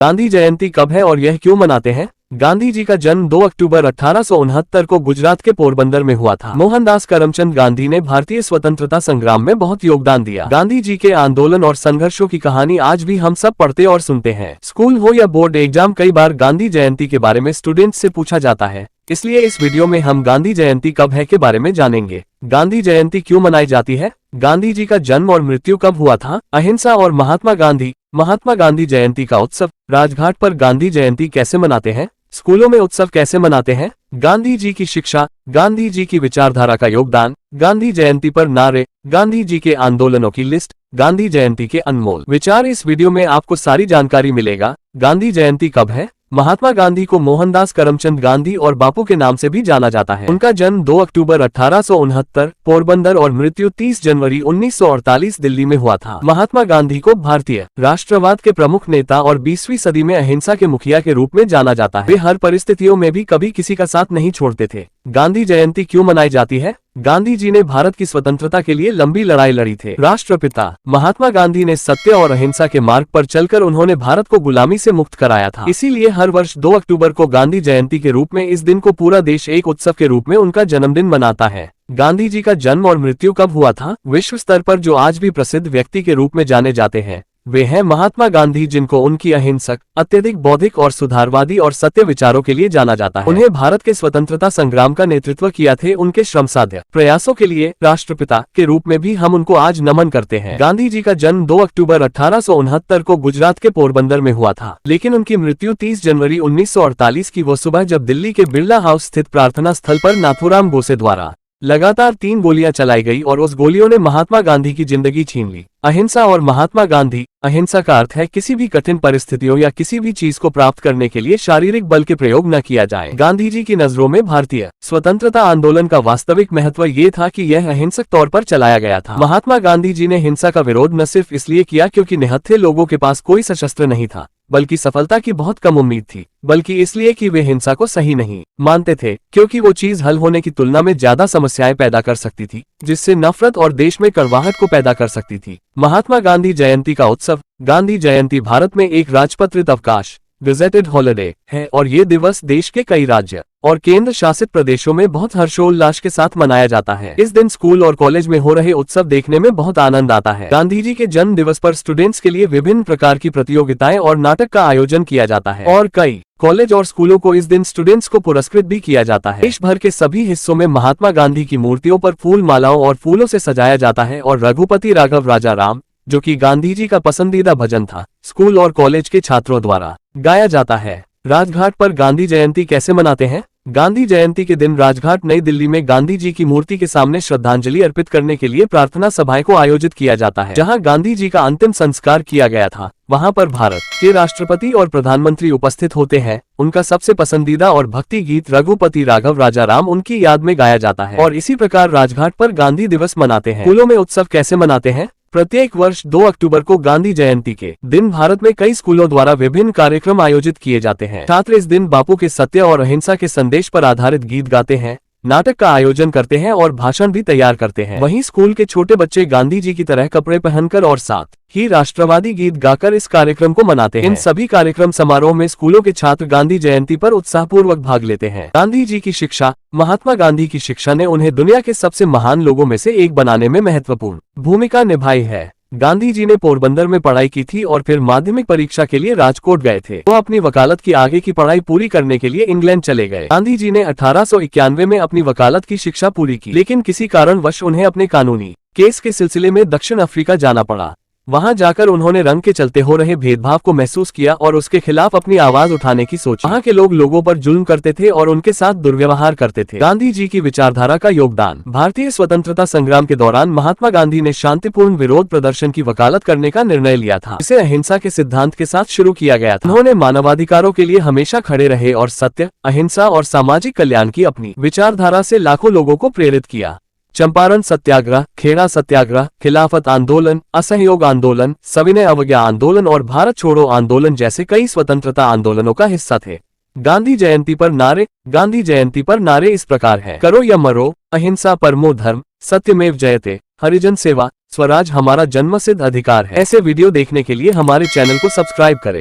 गांधी जयंती कब है और यह क्यों मनाते हैं? गांधी जी का जन्म 2 अक्टूबर 1869 को गुजरात के पोरबंदर में हुआ था। मोहनदास करमचंद गांधी ने भारतीय स्वतंत्रता संग्राम में बहुत योगदान दिया। गांधी जी के आंदोलन और संघर्षों की कहानी आज भी हम सब पढ़ते और सुनते हैं। स्कूल हो या बोर्ड एग्जाम, कई बार गांधी जयंती के बारे में स्टूडेंट्स से पूछा जाता है। इसलिए इस वीडियो में हम गांधी जयंती कब है के बारे में जानेंगे। गांधी जयंती क्यों मनाई जाती है? गांधी जी का जन्म और मृत्यु कब हुआ था? अहिंसा और महात्मा गांधी जयंती का उत्सव। राजघाट पर गांधी जयंती कैसे मनाते हैं? स्कूलों में उत्सव कैसे मनाते हैं? गांधी जी की शिक्षा, गांधी जी की विचारधारा का योगदान, गांधी जयंती पर नारे, गांधी जी के आंदोलनों की लिस्ट, गांधी जयंती के अनमोल विचार। इस वीडियो में आपको सारी जानकारी मिलेगा। गांधी जयंती कब है? महात्मा गांधी को मोहनदास करमचंद गांधी और बापू के नाम से भी जाना जाता है। उनका जन्म 2 अक्टूबर 1869 पोरबंदर और मृत्यु 30 जनवरी 1948 दिल्ली में हुआ था। महात्मा गांधी को भारतीय राष्ट्रवाद के प्रमुख नेता और 20वीं सदी में अहिंसा के मुखिया के रूप में जाना जाता है। वे हर परिस्थितियों में भी कभी किसी का साथ नहीं छोड़ते थे। गांधी जयंती क्यों मनाई जाती है? गांधी जी ने भारत की स्वतंत्रता के लिए लंबी लड़ाई लड़ी थे। राष्ट्रपिता महात्मा गांधी ने सत्य और अहिंसा के मार्ग पर चलकर उन्होंने भारत को गुलामी से मुक्त कराया था। इसीलिए हर वर्ष 2 अक्टूबर को गांधी जयंती के रूप में इस दिन को पूरा देश एक उत्सव के रूप में उनका जन्मदिन मनाता है। गांधी जी का जन्म और मृत्यु कब हुआ था? विश्व स्तर पर जो आज भी प्रसिद्ध व्यक्ति के रूप में जाने जाते हैं वे हैं महात्मा गांधी, जिनको उनकी अहिंसक, अत्यधिक बौद्धिक और सुधारवादी और सत्य विचारों के लिए जाना जाता है। उन्हें भारत के स्वतंत्रता संग्राम का नेतृत्व किया थे। उनके श्रमसाध्य प्रयासों के लिए राष्ट्रपिता के रूप में भी हम उनको आज नमन करते हैं। गांधी जी का जन्म 2 अक्टूबर 1869 को गुजरात के पोरबंदर में हुआ था, लेकिन उनकी मृत्यु 30 जनवरी 1948 की वो सुबह, जब दिल्ली के बिरला हाउस स्थित प्रार्थना स्थल पर नाथूराम गोसे द्वारा लगातार 3 गोलियां चलाई गई और उस गोलियों ने महात्मा गांधी की जिंदगी छीन ली। अहिंसा और महात्मा गांधी। अहिंसा का अर्थ है किसी भी कठिन परिस्थितियों या किसी भी चीज को प्राप्त करने के लिए शारीरिक बल के प्रयोग न किया जाए। गांधी जी की नजरों में भारतीय स्वतंत्रता आंदोलन का वास्तविक महत्व ये था कि यह अहिंसक तौर पर चलाया गया था। महात्मा गांधी जी ने हिंसा का विरोध न सिर्फ इसलिए किया क्योंकि निहत्थे लोगों के पास कोई सशस्त्र नहीं था, बल्कि सफलता की बहुत कम उम्मीद थी, बल्कि इसलिए कि वे हिंसा को सही नहीं मानते थे, क्योंकि वो चीज हल होने की तुलना में ज्यादा समस्याएं पैदा कर सकती थी, जिससे नफरत और देश में कड़वाहट को पैदा कर सकती थी। महात्मा गांधी जयंती का उत्सव। गांधी जयंती भारत में एक राजपत्रित अवकाश गेजेटेड हॉलिडे है और ये दिवस देश के कई राज्य और केंद्र शासित प्रदेशों में बहुत हर्षोल्लास के साथ मनाया जाता है। इस दिन स्कूल और कॉलेज में हो रहे उत्सव देखने में बहुत आनंद आता है। गांधी जी के जन्म दिवस पर स्टूडेंट्स के लिए विभिन्न प्रकार की प्रतियोगिताएं और नाटक का आयोजन किया जाता है और कई कॉलेज और स्कूलों को इस दिन स्टूडेंट्स को पुरस्कृत भी किया जाता है। देश भर के सभी हिस्सों में महात्मा गांधी की मूर्तियों पर फूल मालाओं और फूलों से सजाया जाता है और रघुपति राघव राजा राम, जो कि गांधी जी का पसंदीदा भजन था, स्कूल और कॉलेज के छात्रों द्वारा गाया जाता है। राजघाट पर गांधी जयंती कैसे मनाते हैं? गांधी जयंती के दिन राजघाट नई दिल्ली में गांधी जी की मूर्ति के सामने श्रद्धांजलि अर्पित करने के लिए प्रार्थना सभाएं को आयोजित किया जाता है। जहां गांधी जी का अंतिम संस्कार किया गया था, वहां पर भारत के राष्ट्रपति और प्रधानमंत्री उपस्थित होते हैं। उनका सबसे पसंदीदा और भक्ति गीत रघुपति राघव राजा राम उनकी याद में गाया जाता है और इसी प्रकार राजघाट पर गांधी दिवस मनाते हैं। स्कूलों में उत्सव कैसे मनाते हैं? प्रत्येक वर्ष 2 अक्टूबर को गांधी जयंती के दिन भारत में कई स्कूलों द्वारा विभिन्न कार्यक्रम आयोजित किए जाते हैं। छात्र इस दिन बापू के सत्य और अहिंसा के संदेश पर आधारित गीत गाते हैं, नाटक का आयोजन करते हैं और भाषण भी तैयार करते हैं। वहीं स्कूल के छोटे बच्चे गांधी जी की तरह कपड़े पहनकर और साथ ही राष्ट्रवादी गीत गाकर इस कार्यक्रम को मनाते हैं। इन सभी कार्यक्रम समारोह में स्कूलों के छात्र गांधी जयंती पर उत्साहपूर्वक भाग लेते हैं। गांधी जी की शिक्षा। महात्मा गांधी की शिक्षा ने उन्हें दुनिया के सबसे महान लोगों में से एक बनाने में महत्वपूर्ण भूमिका निभाई है। गांधी जी ने पोरबंदर में पढ़ाई की थी और फिर माध्यमिक परीक्षा के लिए राजकोट गए थे। वो अपनी वकालत की आगे की पढ़ाई पूरी करने के लिए इंग्लैंड चले गए। गांधी जी ने 1891 में अपनी वकालत की शिक्षा पूरी की, लेकिन किसी कारणवश उन्हें अपने कानूनी केस के सिलसिले में दक्षिण अफ्रीका जाना पड़ा। वहां जाकर उन्होंने रंग के चलते हो रहे भेदभाव को महसूस किया और उसके खिलाफ अपनी आवाज उठाने की सोची। वहां के लोग लोगों पर जुल्म करते थे और उनके साथ दुर्व्यवहार करते थे। गांधी जी की विचारधारा का योगदान। भारतीय स्वतंत्रता संग्राम के दौरान महात्मा गांधी ने शांतिपूर्ण विरोध प्रदर्शन की वकालत करने का निर्णय लिया था, इसे अहिंसा के सिद्धांत के साथ शुरू किया गया था। उन्होंने मानवाधिकारों के लिए हमेशा खड़े रहे और सत्य, अहिंसा और सामाजिक कल्याण की अपनी विचारधारा से लाखों लोगों को प्रेरित किया। चंपारण सत्याग्रह, खेड़ा सत्याग्रह, खिलाफत आंदोलन, असहयोग आंदोलन, सविनय अवज्ञा आंदोलन और भारत छोड़ो आंदोलन जैसे कई स्वतंत्रता आंदोलनों का हिस्सा थे। गांधी जयंती पर नारे। गांधी जयंती पर नारे इस प्रकार हैं: करो या मरो, अहिंसा परमो धर्म, सत्यमेव जयते, हरिजन सेवा, स्वराज हमारा जन्मसिद्ध अधिकार है। ऐसे वीडियो देखने के लिए हमारे चैनल को सब्सक्राइब करें।